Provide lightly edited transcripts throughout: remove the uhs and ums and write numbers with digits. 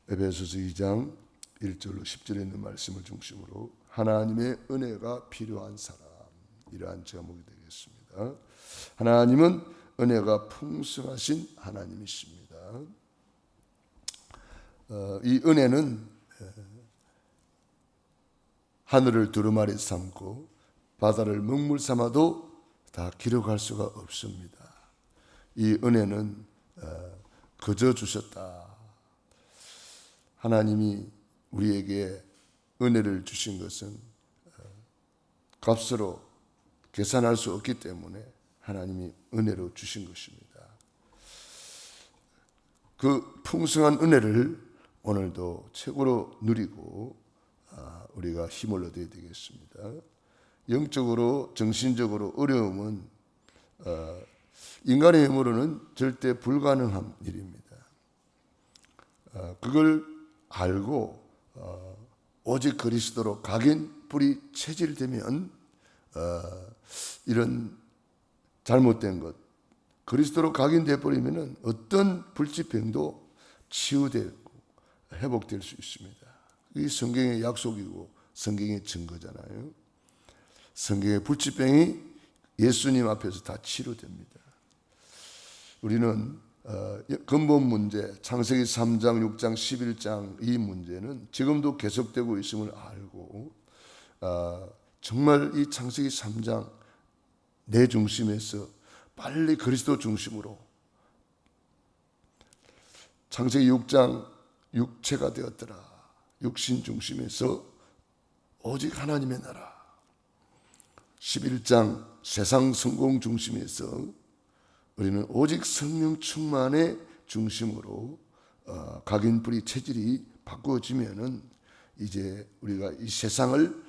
에베소서 2장 1절로 10절에 있는 말씀을 중심으로 하나님의 은혜가 필요한 사람, 이러한 제목이 되겠습니다. 하나님은 은혜가 풍성하신 하나님이십니다. 이 은혜는 하늘을 두루마리 삼고 바다를 먹물 삼아도 다 기록할 수가 없습니다. 이 은혜는 거저 주셨다. 하나님이 우리에게 은혜를 주신 것은 값으로 계산할 수 없기 때문에 하나님이 은혜로 주신 것입니다. 그 풍성한 은혜를 오늘도 최고로 누리고 우리가 힘을 얻어야 되겠습니다. 영적으로 정신적으로 어려움은 인간의 힘으로는 절대 불가능한 일입니다. 그걸 알고 오직 그리스도로 각인뿔이 체질되면 이런 잘못된 것, 그리스도로 각인돼 버리면 어떤 불치병도 치유되고 회복될 수 있습니다. 이게 성경의 약속이고 성경의 증거잖아요. 성경의 불치병이 예수님 앞에서 다 치료됩니다. 우리는 근본 문제, 창세기 3장, 6장, 11장 이 문제는 지금도 계속되고 있음을 알고 정말 이 창세기 3장 내 중심에서 빨리 그리스도 중심으로 창세기 6장 육체가 되었더라. 육신 중심에서 오직 하나님의 나라. 11장 세상 성공 중심에서 우리는 오직 성령 충만의 중심으로 각인뿔이 체질이 바꾸어지면은 이제 우리가 이 세상을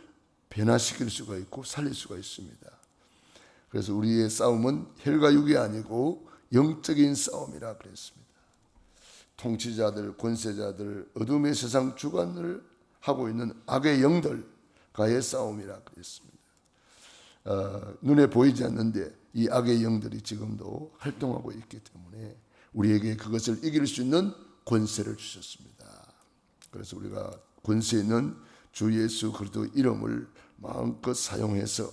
변화시킬 수가 있고 살릴 수가 있습니다. 그래서 우리의 싸움은 혈과 육이 아니고 영적인 싸움이라 그랬습니다. 통치자들, 권세자들, 어둠의 세상 주관을 하고 있는 악의 영들과의 싸움이라 그랬습니다. 눈에 보이지 않는데 이 악의 영들이 지금도 활동하고 있기 때문에 우리에게 그것을 이길 수 있는 권세를 주셨습니다. 그래서 우리가 권세 있는 주 예수 그리스도 이름을 마음껏 사용해서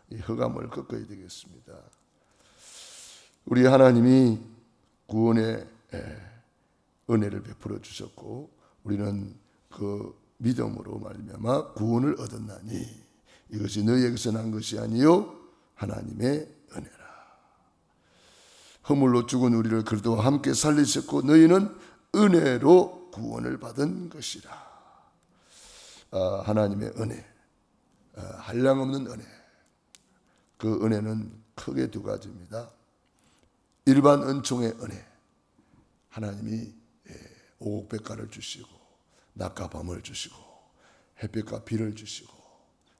이 흑암을 꺾어야 되겠습니다. 우리 하나님이 구원의 은혜를 베풀어 주셨고 우리는 그 믿음으로 말미암아 구원을 얻었나니 이것이 너희에게서 난 것이 아니요 하나님의 은혜라. 허물로 죽은 우리를 그리스도와 함께 살리셨고 너희는 은혜로 구원을 받은 것이라. 하나님의 은혜, 한량없는 은혜. 그 은혜는 크게 두 가지입니다. 일반 은총의 은혜, 하나님이 오곡백과를 주시고 낮과 밤을 주시고 햇빛과 비를 주시고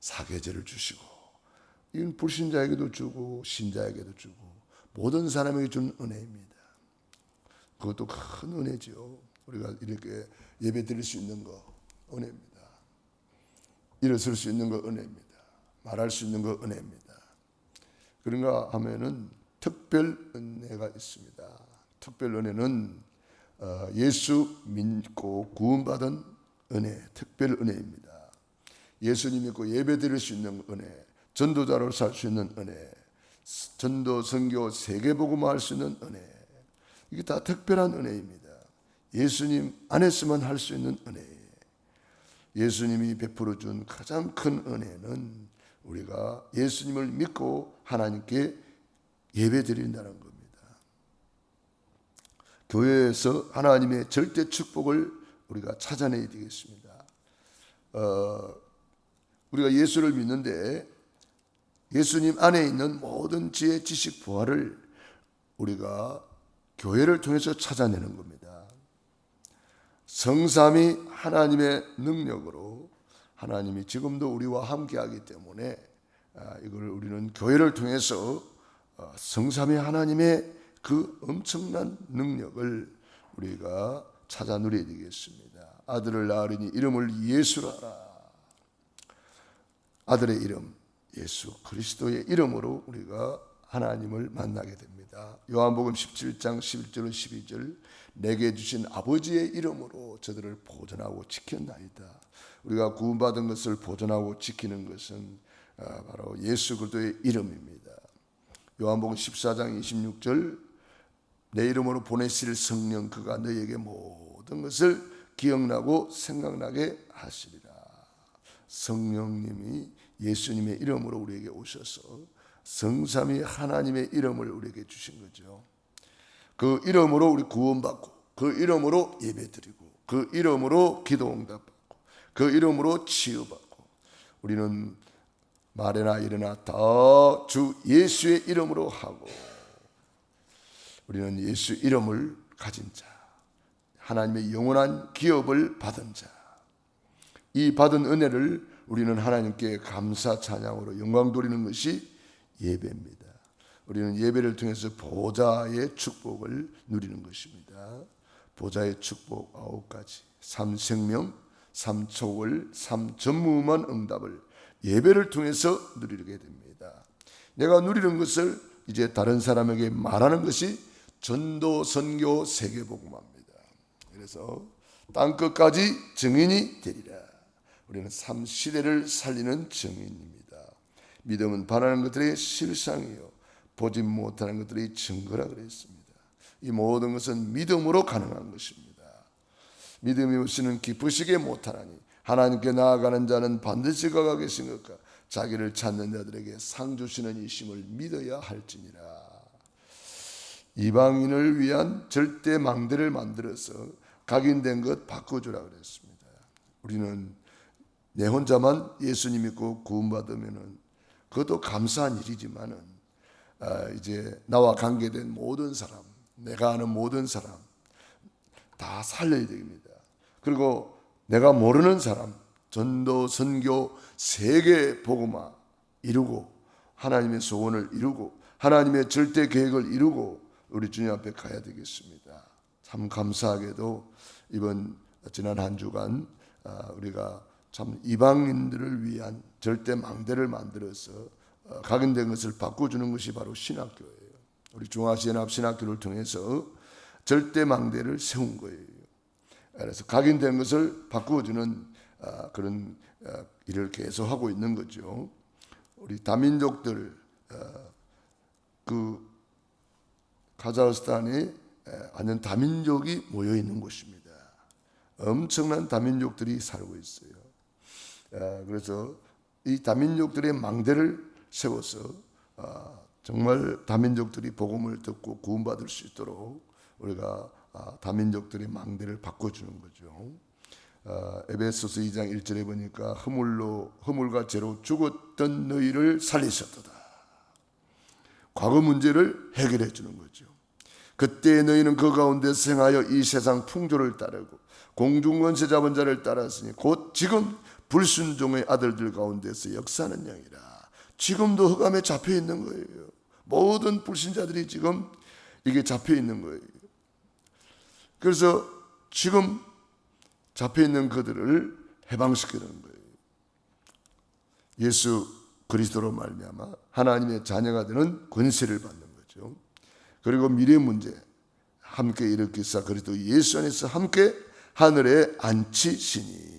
사계절을 주시고 이건 불신자에게도 주고 신자에게도 주고 모든 사람에게 주는 은혜입니다. 그것도 큰 은혜죠. 우리가 이렇게 예배 드릴 수 있는 거 은혜입니다. 일어설 수 있는 거 은혜입니다. 말할 수 있는 거 은혜입니다. 그런가 하면은 특별 은혜가 있습니다. 특별 은혜는 예수 믿고 구원받은 은혜, 특별 은혜입니다. 예수님 믿고 예배 드릴 수 있는 은혜, 전도자로 살 수 있는 은혜, 전도, 선교, 세계복음화 할 수 있는 은혜, 이게 다 특별한 은혜입니다. 예수님 안에서만 할 수 있는 은혜. 예수님이 베풀어 준 가장 큰 은혜는 우리가 예수님을 믿고 하나님께 예배 드린다는 겁니다. 교회에서 하나님의 절대 축복을 우리가 찾아내야 되겠습니다. 우리가 예수를 믿는데 예수님 안에 있는 모든 지혜, 지식, 부활을 우리가 교회를 통해서 찾아내는 겁니다. 성삼위 하나님의 능력으로 하나님이 지금도 우리와 함께하기 때문에 이걸 우리는 교회를 통해서 성삼위 하나님의 그 엄청난 능력을 우리가 찾아 누려야 되겠습니다. 아들을 낳으리니 이름을 예수라 하라. 아들의 이름 예수 그리스도의 이름으로 우리가 하나님을 만나게 됩니다. 요한복음 17장 11절 12절 내게 주신 아버지의 이름으로 저들을 보존하고 지켰나이다. 우리가 구원받은 것을 보존하고 지키는 것은 바로 예수 그리스도의 이름입니다. 요한복음 14장 26절 내 이름으로 보내실 성령 그가 너희에게 모든 것을 기억나고 생각나게 하시리라. 성령님이 예수님의 이름으로 우리에게 오셔서 성삼위 하나님의 이름을 우리에게 주신 거죠. 그 이름으로 우리 구원받고, 그 이름으로 예배드리고, 그 이름으로 기도 응답받고, 그 이름으로 치유받고, 우리는 말이나 일이나 다 주 예수의 이름으로 하고, 우리는 예수 이름을 가진 자, 하나님의 영원한 기업을 받은 자, 이 받은 은혜를 우리는 하나님께 감사 찬양으로 영광 돌리는 것이 예배입니다. 우리는 예배를 통해서 보좌의 축복을 누리는 것입니다. 보좌의 축복 9가지, 3생명, 3초월, 3전무후무한 응답을 예배를 통해서 누리게 됩니다. 내가 누리는 것을 이제 다른 사람에게 말하는 것이 전도, 선교, 세계복음화입니다. 그래서 땅끝까지 증인이 되리라. 우리는 삶 시대를 살리는 증인입니다. 믿음은 바라는 것들의 실상이요 보지 못하는 것들의 증거라 그랬습니다. 이 모든 것은 믿음으로 가능한 것입니다. 믿음이 없이는 기쁘시게 못하나니 하나님께 나아가는 자는 반드시 그가 계신 것과 자기를 찾는 자들에게 상 주시는 이심을 믿어야 할지니라. 이방인을 위한 절대 망대를 만들어서 각인된 것 바꿔주라 그랬습니다. 우리는 내 혼자만 예수님 믿고 구원받으면은 그것도 감사한 일이지만은 이제 나와 관계된 모든 사람, 내가 아는 모든 사람 다 살려야 됩니다. 그리고 내가 모르는 사람, 전도, 선교, 세계 복음화 이루고 하나님의 소원을 이루고 하나님의 절대 계획을 이루고 우리 주님 앞에 가야 되겠습니다. 참 감사하게도 이번 지난 한 주간 우리가 참 이방인들을 위한 절대 망대를 만들어서 각인된 것을 바꿔주는 것이 바로 신학교예요. 우리 중화시연합 신학교를 통해서 절대 망대를 세운 거예요. 그래서 각인된 것을 바꿔주는 그런 일을 계속하고 있는 거죠. 우리 다민족들 그 카자흐스탄에 완전 다민족이 모여 있는 곳입니다. 엄청난 다민족들이 살고 있어요. 그래서 이 다민족들의 망대를 세워서 정말 다민족들이 복음을 듣고 구원받을 수 있도록 우리가 다민족들의 망대를 바꿔주는 거죠. 에베소서 2장 1절에 보니까 허물과 죄로 죽었던 너희를 살리셨도다. 과거 문제를 해결해 주는 거죠. 그때 너희는 그 가운데 생하여 이 세상 풍조를 따르고 공중권세 잡은 자를 따랐으니 곧 지금 불순종의 아들들 가운데서 역사하는 영이라. 지금도 흑암에 잡혀 있는 거예요. 모든 불신자들이 지금 이게 잡혀 있는 거예요. 그래서 지금 잡혀 있는 그들을 해방시키는 거예요. 예수 그리스도로 말미암아 하나님의 자녀가 되는 권세를 받는 거죠. 그리고 미래 문제 함께 일으키사 그리스도 예수 안에서 함께 하늘에 앉히시니.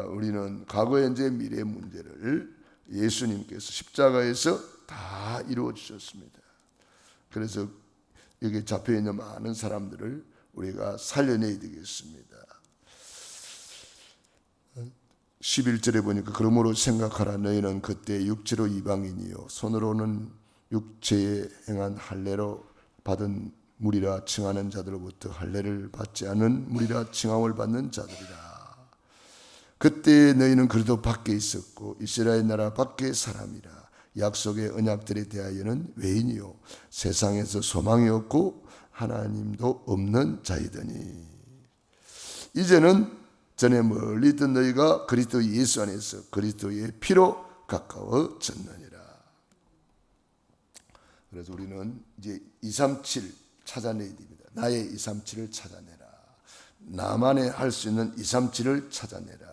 우리는 과거, 현재, 미래 문제를 예수님께서 십자가에서 다 이루어 주셨습니다. 그래서 여기 잡혀 있는 많은 사람들을 우리가 살려내야 되겠습니다. 11절에 보니까 그러므로 생각하라. 너희는 그때 육체로 이방인이요 손으로는 육체에 행한 할례로 받은 무리라 칭하는 자들로부터 할례를 받지 않은 무리라 칭함을 받는 자들이라. 그때 너희는 그래도 밖에 있었고 이스라엘 나라 밖의 사람이라. 약속의 언약들에 대하여는 외인이요 세상에서 소망이 없고 하나님도 없는 자이더니 이제는 전에 멀리 있던 너희가 그리스도 예수 안에서 그리스도의 피로 가까워졌느니라. 그래서 우리는 이제 237 찾아내야 됩니다. 나의 237을 찾아내라. 나만의 할 수 있는 237을 찾아내라.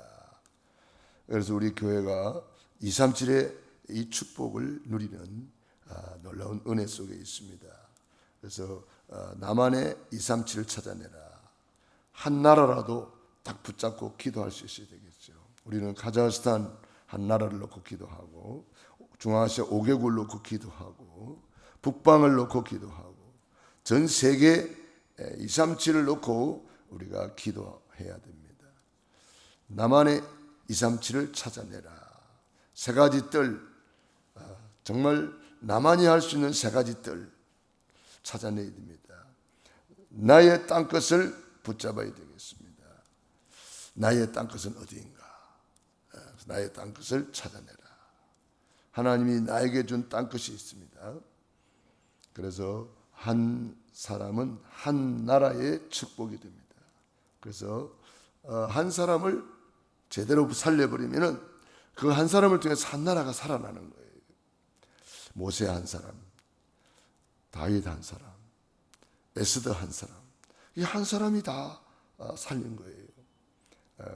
그래서 우리 교회가 237의 이 축복을 누리는 놀라운 은혜 속에 있습니다. 그래서 나만의 237을 찾아내라. 한 나라라도 딱 붙잡고 기도할 수 있어야 되겠죠. 우리는 카자흐스탄 한 나라를 놓고 기도하고, 중앙아시아 5개국을 놓고 기도하고, 북방을 놓고 기도하고, 전 세계 237을 놓고 우리가 기도해야 됩니다. 나만의 237을 찾아내라. 세 가지 뜰, 정말 나만이 할 수 있는 세 가지 뜰 찾아내야 됩니다. 나의 땅끝을 붙잡아야 되겠습니다. 나의 땅끝은 어디인가? 나의 땅끝을 찾아내라. 하나님이 나에게 준 땅끝이 있습니다. 그래서 한 사람은 한 나라의 축복이 됩니다. 그래서 한 사람을 제대로 살려버리면 그 한 사람을 통해서 한 나라가 살아나는 거예요. 모세 한 사람, 다윗 한 사람, 에스더 한 사람, 이 한 사람이 다 살린 거예요.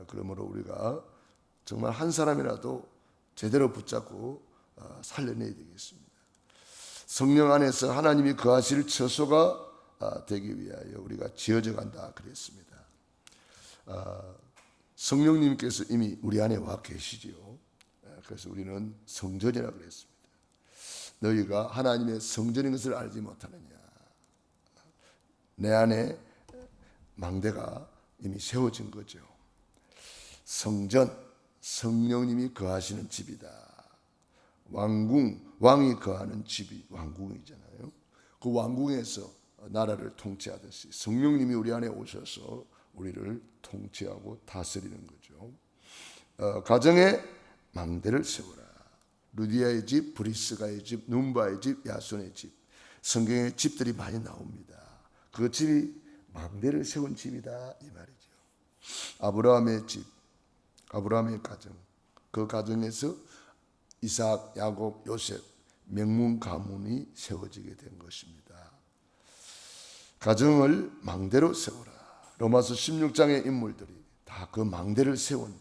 그러므로 우리가 정말 한 사람이라도 제대로 붙잡고 살려내야 되겠습니다. 성령 안에서 하나님이 거하실 처소가 되기 위하여 우리가 지어져 간다 그랬습니다. 성령님께서 이미 우리 안에 와 계시지요. 그래서 우리는 성전이라 그랬습니다. 너희가 하나님의 성전인 것을 알지 못하느냐. 내 안에 망대가 이미 세워진 거죠. 성전, 성령님이 거하시는 집이다. 왕궁, 왕이 거하는 집이 왕궁이잖아요. 그 왕궁에서 나라를 통치하듯이 성령님이 우리 안에 오셔서 우리를 통치하고 다스리는 거죠. 가정에 망대를 세우라. 루디아의 집, 브리스가의 집, 눈바의 집, 야손의 집. 성경에 집들이 많이 나옵니다. 그 집이 망대를 세운 집이다 이 말이죠. 아브라함의 집, 아브라함의 가정, 그 가정에서 이삭, 야곱, 요셉 명문 가문이 세워지게 된 것입니다. 가정을 망대로 세우라. 로마서 16장의 인물들이 다 그 망대를 세운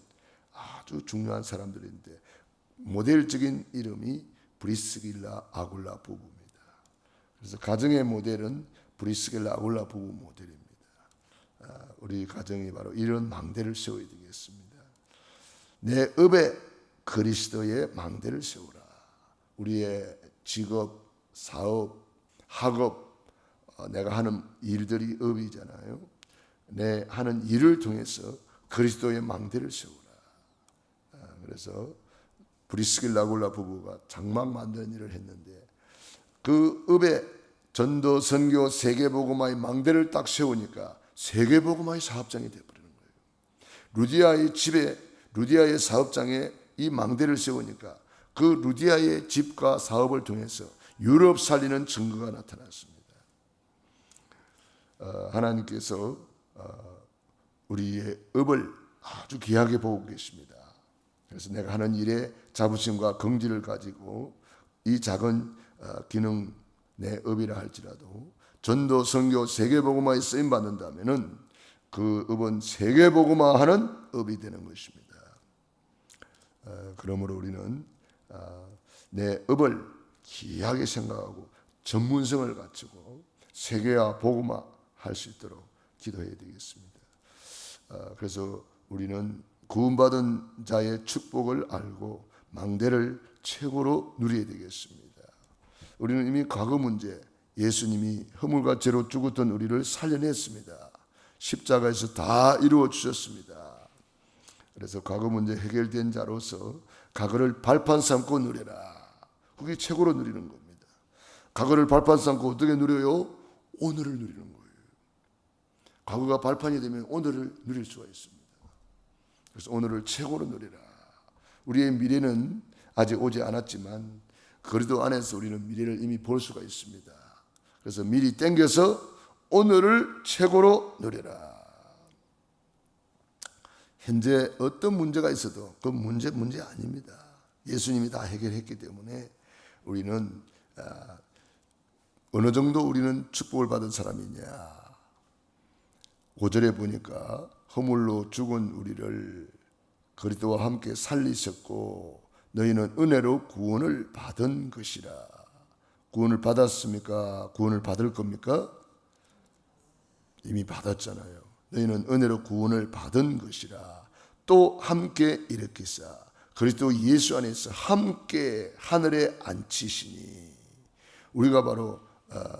아주 중요한 사람들인데 모델적인 이름이 브리스길라 아굴라 부부입니다. 그래서 가정의 모델은 브리스길라 아굴라 부부 모델입니다. 우리 가정이 바로 이런 망대를 세워야 되겠습니다. 내 업에 그리스도의 망대를 세우라. 우리의 직업, 사업, 학업, 내가 하는 일들이 업이잖아요. 내 하는 일을 통해서 그리스도의 망대를 세우라. 그래서 브리스길라 아굴라 부부가 장막 만드는 일을 했는데 그 업에 전도, 선교, 세계복음화의 망대를 딱 세우니까 세계복음화의 사업장이 되어버리는 거예요. 루디아의 집에, 루디아의 사업장에 이 망대를 세우니까 그 루디아의 집과 사업을 통해서 유럽 살리는 증거가 나타났습니다. 하나님께서 우리의 업을 아주 귀하게 보고 계십니다. 그래서 내가 하는 일에 자부심과 긍지를 가지고 이 작은 기능 내 업이라 할지라도 전도, 선교, 세계복음화에 쓰임 받는다면은 그 업은 세계복음화하는 업이 되는 것입니다. 그러므로 우리는 내 업을 귀하게 생각하고 전문성을 갖추고 세계화, 복음화 할 수 있도록 기도해야 되겠습니다. 그래서 우리는 구원받은 자의 축복을 알고 망대를 최고로 누려야 되겠습니다. 우리는 이미 과거 문제, 예수님이 허물과 죄로 죽었던 우리를 살려냈습니다. 십자가에서 다 이루어 주셨습니다. 그래서 과거 문제 해결된 자로서 과거를 발판 삼고 누려라. 그게 최고로 누리는 겁니다. 과거를 발판 삼고 어떻게 누려요? 오늘을 누리는 거예요. 과거가 발판이 되면 오늘을 누릴 수가 있습니다. 그래서 오늘을 최고로 누리라. 우리의 미래는 아직 오지 않았지만 그리도 안에서 우리는 미래를 이미 볼 수가 있습니다. 그래서 미리 땡겨서 오늘을 최고로 누려라. 현재 어떤 문제가 있어도 그 문제 아닙니다. 예수님이 다 해결했기 때문에 우리는 어느 정도 우리는 축복을 받은 사람이냐. 5절에 보니까 허물로 죽은 우리를 그리스도와 함께 살리셨고 너희는 은혜로 구원을 받은 것이라. 구원을 받았습니까? 구원을 받을 겁니까? 이미 받았잖아요. 너희는 은혜로 구원을 받은 것이라. 또 함께 일으키사 그리스도 예수 안에서 함께 하늘에 앉히시니. 우리가 바로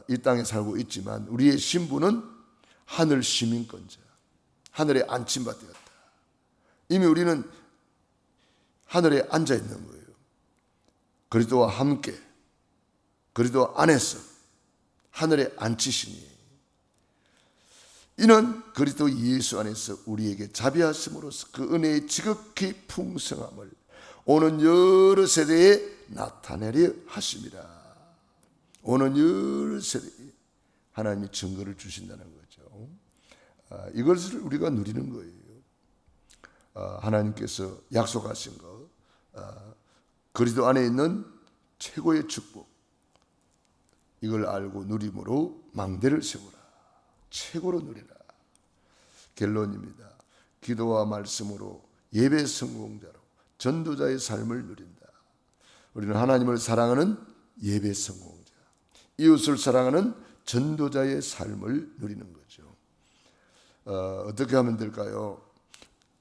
이 땅에 살고 있지만 우리의 신분은 하늘 시민권자, 하늘에 앉힌 바 되었다. 이미 우리는 하늘에 앉아 있는 거예요. 그리스도와 함께, 그리스도 안에서 하늘에 앉히시니. 이는 그리스도 예수 안에서 우리에게 자비하심으로써 그 은혜의 지극히 풍성함을 오는 여러 세대에 나타내려 하심이라. 오는 여러 세대에 하나님이 증거를 주신다는 거죠. 이것을 우리가 누리는 거예요. 하나님께서 약속하신 것, 그리스도 안에 있는 최고의 축복, 이걸 알고 누림으로 망대를 세우라. 최고로 누리라. 결론입니다. 기도와 말씀으로 예배 성공자로 전도자의 삶을 누린다. 우리는 하나님을 사랑하는 예배 성공자, 이웃을 사랑하는 전도자의 삶을 누리는 거죠. 어떻게 하면 될까요?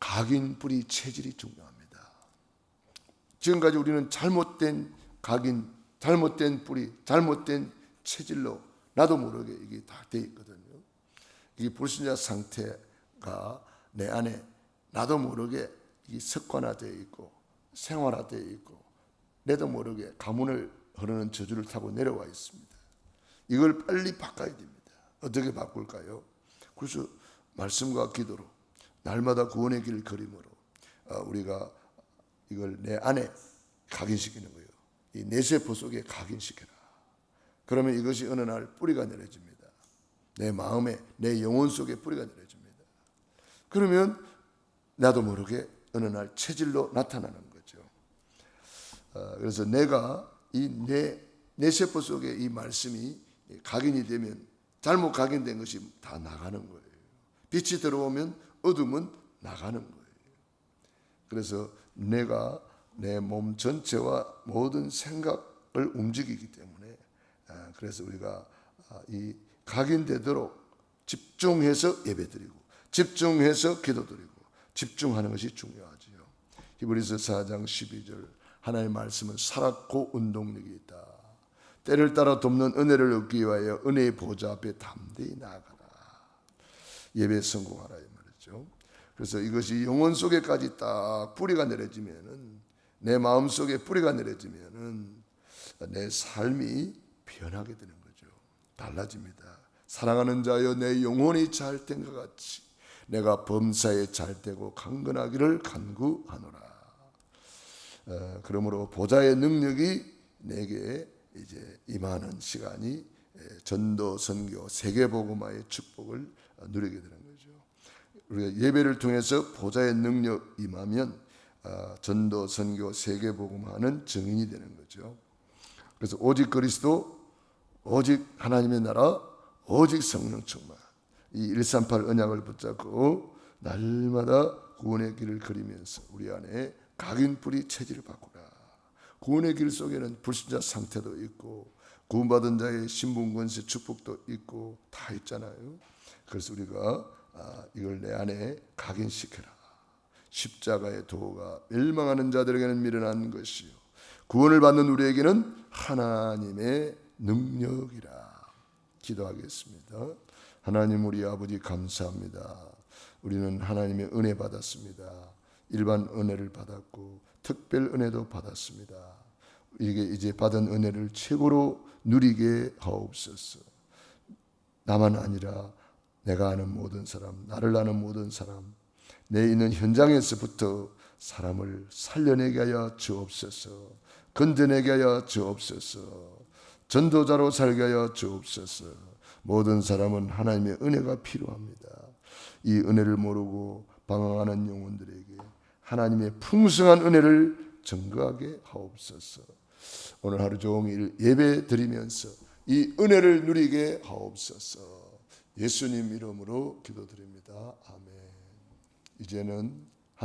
각인 뿌리 체질이 중요합니다. 지금까지 우리는 잘못된 각인, 잘못된 뿌리, 잘못된 체질로 나도 모르게 이게 다 돼 있거든요. 이 불신자 상태가 내 안에 나도 모르게 이 습관화되어 있고 생활화되어 있고 내도 모르게 가문을 흐르는 저주를 타고 내려와 있습니다. 이걸 빨리 바꿔야 됩니다. 어떻게 바꿀까요? 그래서 말씀과 기도로 날마다 구원의 길 걸음으로 우리가 이걸 내 안에 각인시키는 거예요. 이 내세포 속에 각인시켜라. 그러면 이것이 어느 날 뿌리가 내려집니다. 내 마음에, 내 영혼 속에 뿌리가 내려집니다. 그러면 나도 모르게 어느 날 체질로 나타나는 거죠. 그래서 내가 이 내 세포 속에 이 말씀이 각인이 되면 잘못 각인된 것이 다 나가는 거예요. 빛이 들어오면 어둠은 나가는 거예요. 그래서 내가 내 몸 전체와 모든 생각을 움직이기 때문에 그래서 우리가 이 각인되도록 집중해서 예배드리고 집중해서 기도드리고 집중하는 것이 중요하지요. 히브리서 4장 12절 하나님의 말씀은 살았고 운동력이 있다. 때를 따라 돕는 은혜를 얻기 위하여 은혜의 보좌 앞에 담대히 나아가라. 예배 성공하라 이 말이죠. 그래서 이것이 영혼 속에까지 딱 뿌리가 내려지면은 내 마음 속에 뿌리가 내려지면은 내 삶이 변하게 되는 거죠. 달라집니다. 사랑하는 자여 내 영혼이 잘된 것 같이 내가 범사에 잘되고 강건하기를 간구하노라. 그러므로 보좌의 능력이 내게 이제 임하는 시간이 전도, 선교, 세계복음화의 축복을 누리게 되는 거죠. 우리가 예배를 통해서 보좌의 능력 임하면 전도, 선교, 세계복음화는 증인이 되는 거죠. 그래서 오직 그리스도, 오직 하나님의 나라, 오직 성령 충만. 이 138 언약을 붙잡고 날마다 구원의 길을 그리면서 우리 안에 각인 뿌리 체질을 바꾸라. 구원의 길 속에는 불신자 상태도 있고 구원받은 자의 신분 권세 축복도 있고 다 있잖아요. 그래서 우리가 이걸 내 안에 각인시켜라. 십자가의 도가 멸망하는 자들에게는 미련한 것이요 구원을 받는 우리에게는 하나님의 능력이라. 기도하겠습니다. 하나님 우리 아버지 감사합니다. 우리는 하나님의 은혜 받았습니다. 일반 은혜를 받았고 특별 은혜도 받았습니다. 이게 이제 받은 은혜를 최고로 누리게 하옵소서. 나만 아니라 내가 아는 모든 사람, 나를 아는 모든 사람, 내 있는 현장에서부터 사람을 살려내게 하여 주옵소서. 건져내게 하여 주옵소서. 전도자로 살게 하여 주옵소서. 모든 사람은 하나님의 은혜가 필요합니다. 이 은혜를 모르고 방황하는 영혼들에게 하나님의 풍성한 은혜를 증거하게 하옵소서. 오늘 하루 종일 예배 드리면서 이 은혜를 누리게 하옵소서. 예수님 이름으로 기도드립니다. 아멘. 이제는